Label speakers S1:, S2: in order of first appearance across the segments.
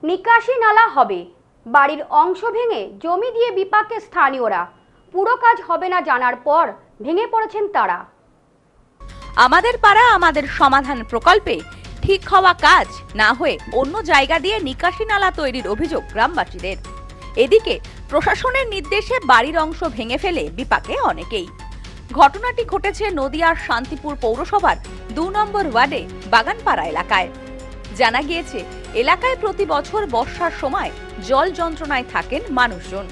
S1: নিকাশি নালা হবে, বাড়ির অংশ ভেঙে জমি দিয়ে বিপাকে স্থানীয়রা। পুরো কাজ হবে না জানার পর ভেঙে পড়েছেন তারা।
S2: আমাদের পাড়া আমাদের সমাধান প্রকল্পে ঠিক হওয়া কাজ না হয়ে অন্য জায়গা দিয়ে নিকাশি নালা তৈরির অভিযোগ গ্রামবাসীদের। এদিকে প্রশাসনের নির্দেশে বাড়ির অংশ ভেঙে ফেলে বিপাকে অনেকেই। ঘটনাটি ঘটেছে নদিয়ার শান্তিপুর পৌরসভার ২ নম্বর ওয়ার্ডে বাগানপাড়া এলাকায়। জানা গিয়েছে এলাকায় প্রতি বছর বর্ষার সময় জল যন্ত্রণায় থাকেন মানুষজন।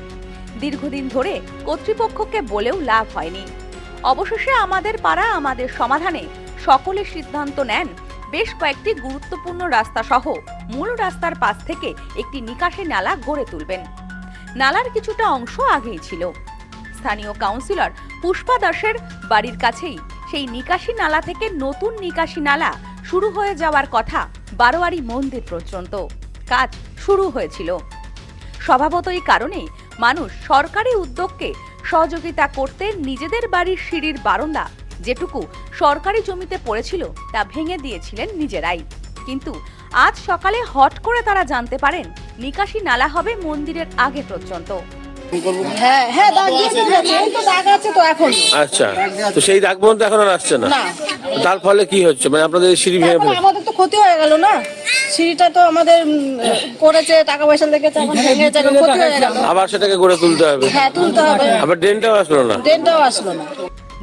S2: দীর্ঘদিন ধরে কর্তৃপক্ষকে বলেও লাভ হয়নি। অবশেষে আমাদের পাড়া আমাদের সমাধানে সকলে সিদ্ধান্ত নেন বেশ কয়েকটি গুরুত্বপূর্ণ রাস্তা সহ মূল রাস্তার পাশ থেকে একটি নিকাশি নালা গড়ে তুলবেন। নালার কিছুটা অংশ আগেই ছিল। স্থানীয় কাউন্সিলর পুষ্পা দাসের বাড়ির কাছেই সেই নিকাশি নালা থেকে নতুন নিকাশি নালা শুরু হয়ে যাওয়ার কথা। বারোয়ারি মন্দির পর্যন্ত কাজ শুরু হয়েছিল। স্বভাবতই কারণে মানুষ সরকারি উদ্যোগকে সহযোগিতা করতে নিজেদের বাড়ির সিঁড়ির বারান্দা যেটুকু সরকারি জমিতে পড়েছিল তা ভেঙে দিয়েছিলেন নিজেরাই। কিন্তু আজ সকালে হট করে তারা জানতে পারেন নিকাশি নালা হবে মন্দিরের আগে পর্যন্ত।
S3: আচ্ছা, তো সেই দাগ পর্যন্ত এখন আর আসছে না। তার ফলে কি হচ্ছে, মানে আপনাদের সিঁড়ি ভেঙে ফেলে
S4: আমাদের তো ক্ষতি হয়ে গেল না। সিঁড়িটা তো আমাদের করেছে, টাকা পয়সা লেগেছে, এখন ভেঙে যাবে, ক্ষতি হয়ে গেল।
S3: আবার সেটাকে করে তুলতে হবে।
S4: হ্যাঁ, তুলতে হবে।
S3: আবার ড্রেনটাও আসলো না।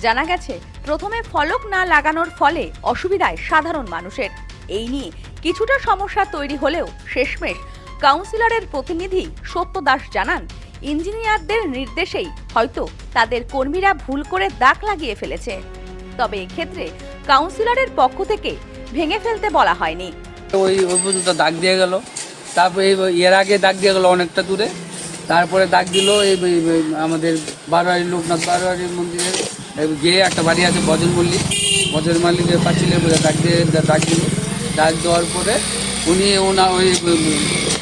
S2: জানা গেছে প্রথমে ফলক না লাগানোর ফলে অসুবিধায় সাধারণ মানুষের। এই নিয়ে কিছুটা সমস্যা তৈরি হলেও শেষমেশ কাউন্সিলরের প্রতিনিধি সত্য দাস জানান ইঞ্জিনিয়ারদের নির্দেশেই হয়তো তাদের কর্মীরা ভুল করে দাগ লাগিয়ে ফেলেছে। তবে এক্ষেত্রে কাউন্সিলরের পক্ষ থেকে ভেঙে ফেলতে বলা হয়নি।
S5: ওই পর্যন্ত দাগ দিয়ে গেল, তারপরে এর আগে দাগ দিয়ে গেল অনেকটা দূরে, তারপরে দাগ দিল এই আমাদের বারোয়ারি লোকনাথ বারোয়ারি মন্দিরের যে একটা বাড়ি আছে বজন মল্লিকের পাঁচিলের দাগ দিল। দাগ দেওয়ার পরে উনি ওই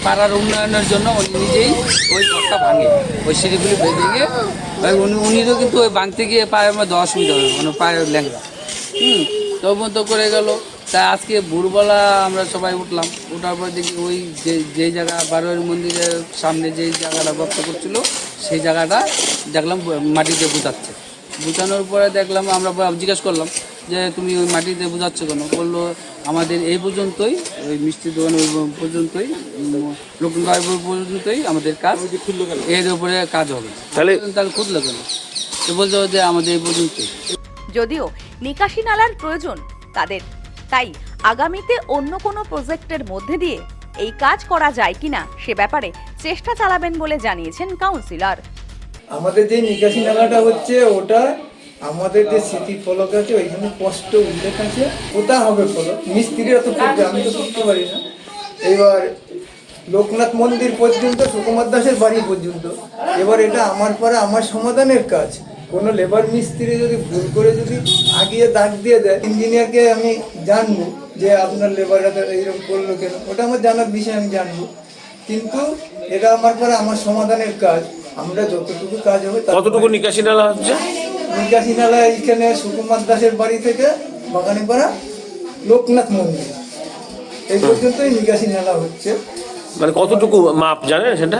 S5: পাড়ার উন্নয়নের জন্য উনি নিজেই ওই ঘরটা ভাঙে, ওই সিঁড়িগুলি ভেঙে উনিও কিন্তু ওই ভাঙতে গিয়ে পায়ে আমার 10 মিনিট হবে, মানে পায়ে ল্যাংড়া তো করে গেল। তা আজকে ভোরবেলা আমরা সবাই উঠলাম, ওঠার পর দেখি ওই যেই জায়গা বারোয়ারি মন্দিরের সামনে যেই জায়গাটা গর্ত করছিল সেই জায়গাটা দেখলাম মাটিতে বুঝাচ্ছে। বুঝানোর পরে দেখলাম, আমরা জিজ্ঞেস করলাম যে তুমি ওই মাটিতে বুঝাচ্ছ কেন? বললো আমাদের এই পর্যন্তই, ওই মিষ্টি দোকান ওই পর্যন্তই, লোকনাথ পর্যন্তই আমাদের কাজ, এর উপরে কাজ হবে। তাহলে খুঁজলো কেন? তো বলতো যে আমাদের এই পর্যন্তই।
S2: যদিও নিকাশি নালার প্রয়োজন তাদের, তাই আগামীতে অন্য কোনো প্রজেক্টের মধ্যে দিয়ে এই কাজ করা যায় কিনা সে ব্যাপারে চেষ্টা চালাবেন বলে জানিয়েছেন কাউন্সিলর।
S6: আমাদের যে নিকাশি নালাটা হচ্ছে ওটা আমাদের যে স্মৃতি ফলক আছে ওইখানে স্পষ্ট উল্লেখ আছে, ওটা হবে ফলক। মিস্ত্রিরা তো করবে, আমি তো করতে পারি না। এবার লোকনাথ মন্দির পর্যন্ত, সুকুমার দাসের বাড়ি পর্যন্ত। এবার এটা আমার পাড়া আমার সমাধানের কাজ। কোনো লেবার মিস্ত্রি যদি ভুল করে যদি আগিয়ে দাগ দিয়ে দেয়, ইঞ্জিনিয়ারকে আমি জানবো যে আপনার লেবাররা এইরকম করলো কেন, ওটা আমার জানার বিষয়, আমি জানবো। কিন্তু এটা আমার পাড়া আমার সমাধানের কাজ। আমরা যতটুকু কাজ হবে।
S3: কতটুকু নিকাশি নালা হচ্ছে?
S6: নিকাশি নালা এইখানে সুকুমার দাসের বাড়ি থেকে বাগানীপাড়া লোকনাথ মন্দির এই পর্যন্তই নিকাশি নালা হচ্ছে।
S3: মানে কতটুকু মাপ জানেন সেটা?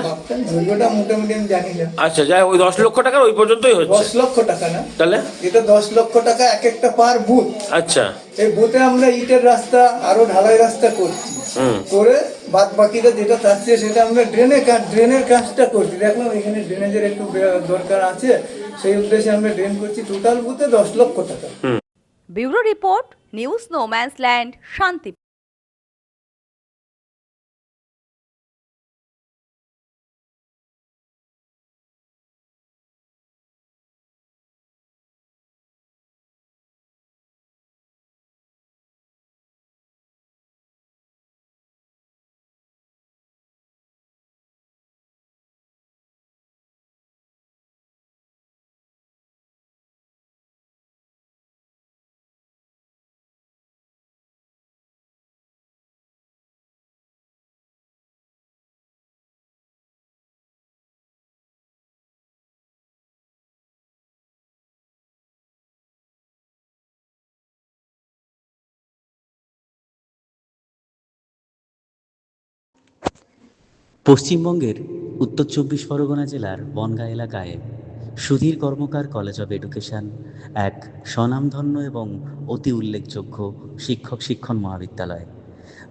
S6: দৈর্ঘ্যটা মোটামুটি আমি জানি না।
S3: আচ্ছা, যাই ওই 10 লক্ষ টাকা ওই পর্যন্তই হচ্ছে।
S6: 10 লক্ষ টাকা না,
S3: তাহলে
S6: এটা 10 লক্ষ টাকা এক একটা পার বুথ।
S3: আচ্ছা,
S6: এই বুথে আমরা ইটের রাস্তা আরো ঢালাই রাস্তা করছি, করে বাদ বাকিটা যেটা থাকছে সেটা আমরা ড্রেনের কাজটা করছি। দেখলাম এখানে ড্রেনেজের একটু দরকার আছে, সেই উদ্দেশ্যে আমরা ড্রেন করছি। টোটাল বুথে 10 লক্ষ টাকা।
S2: ব্যুরো রিপোর্ট, নিউজ নোম্যান্সল্যান্ড, শান্তি।
S7: পশ্চিমবঙ্গের উত্তর 24 পরগনা জেলার বনগাঁ এলাকায় সুধীর কর্মকার কলেজ অব এডুকেশন এক স্বনামধন্য এবং অতি উল্লেখযোগ্য শিক্ষণ মহাবিদ্যালয়।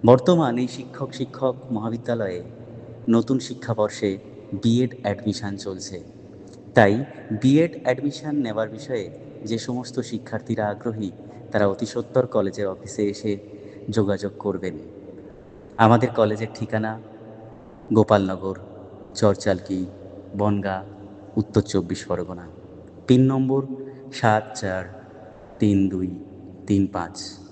S7: বর্তমান এই শিক্ষক মহাবিদ্যালয়ে নতুন শিক্ষাবর্ষে বিএড অ্যাডমিশন চলছে। তাই বিএড অ্যাডমিশন নেওয়ার বিষয়ে যে সমস্ত শিক্ষার্থীরা আগ্রহী তারা অতি সত্বর কলেজের অফিসে এসে যোগাযোগ করবেন। আমাদের কলেজের ঠিকানা গোপালনগর, চরচালকি, বনগাঁ, উত্তর 24 পরগনা। পিন নম্বর 743235।